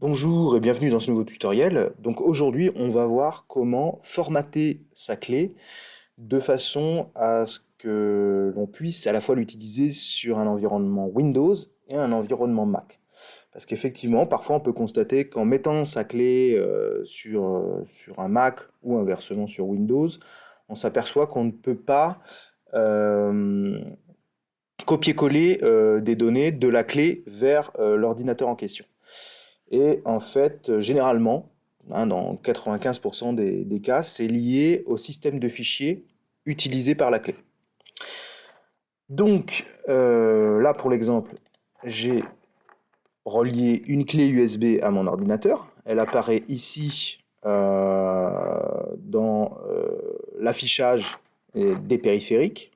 Bonjour et bienvenue dans ce nouveau tutoriel. Donc aujourd'hui, on va voir comment formater sa clé de façon à ce que l'on puisse à la fois l'utiliser sur un environnement Windows et un environnement Mac. Parce qu'effectivement, parfois on peut constater qu'en mettant sa clé sur un Mac ou inversement sur Windows, on s'aperçoit qu'on ne peut pas euh, copier-coller des données de la clé vers l'ordinateur en question. Et en fait, généralement, dans 95% des cas, c'est lié au système de fichiers utilisé par la clé. Donc, là, pour l'exemple, j'ai relié une clé USB à mon ordinateur. Elle apparaît ici dans l'affichage des périphériques.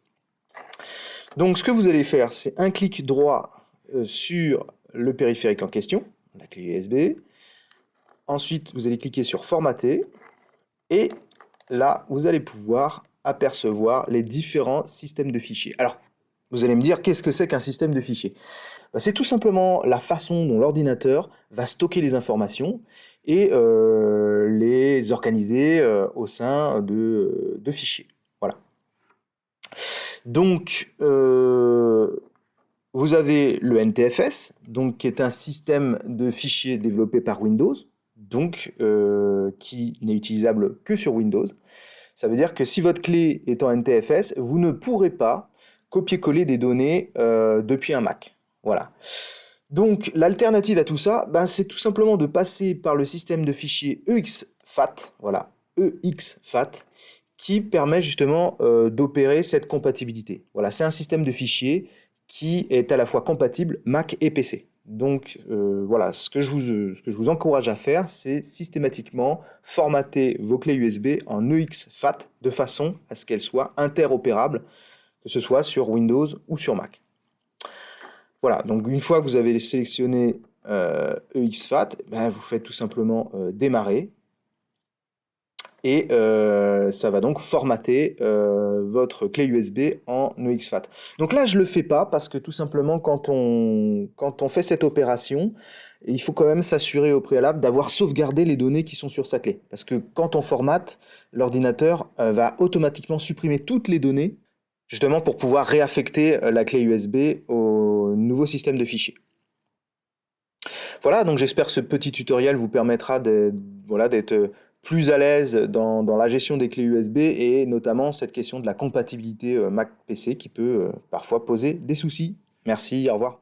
Donc, ce que vous allez faire, c'est un clic droit sur le périphérique en question, la clé USB. Ensuite, vous allez cliquer sur Formater et là, vous allez pouvoir apercevoir les différents systèmes de fichiers. Alors, vous allez me dire, qu'est-ce que c'est qu'un système de fichiers? C'est tout simplement la façon dont l'ordinateur va stocker les informations et les organiser au sein de fichiers. Voilà. Donc, vous avez le NTFS, donc, qui est un système de fichiers développé par Windows, donc qui n'est utilisable que sur Windows. Ça veut dire que si votre clé est en NTFS, vous ne pourrez pas copier-coller des données depuis un Mac. Voilà. Donc l'alternative à tout ça, ben, c'est tout simplement de passer par le système de fichiers EXFAT, voilà, EXFAT, qui permet justement d'opérer cette compatibilité. Voilà, c'est un système de fichiers qui est à la fois compatible Mac et PC. Donc voilà, ce que je vous encourage à faire, c'est systématiquement formater vos clés USB en EXFAT de façon à ce qu'elles soient interopérables, que ce soit sur Windows ou sur Mac. Voilà, donc une fois que vous avez sélectionné EXFAT, ben, vous faites tout simplement démarrer et ça va donc formater votre clé USB en EXFAT. Donc là, je ne le fais pas parce que tout simplement, quand on fait cette opération, il faut quand même s'assurer au préalable d'avoir sauvegardé les données qui sont sur sa clé. Parce que quand on formate, l'ordinateur va automatiquement supprimer toutes les données, justement pour pouvoir réaffecter la clé USB au nouveau système de fichiers. Voilà, donc j'espère que ce petit tutoriel vous permettra voilà, d'être plus à l'aise dans la gestion des clés USB et notamment cette question de la compatibilité Mac-PC qui peut parfois poser des soucis. Merci, au revoir.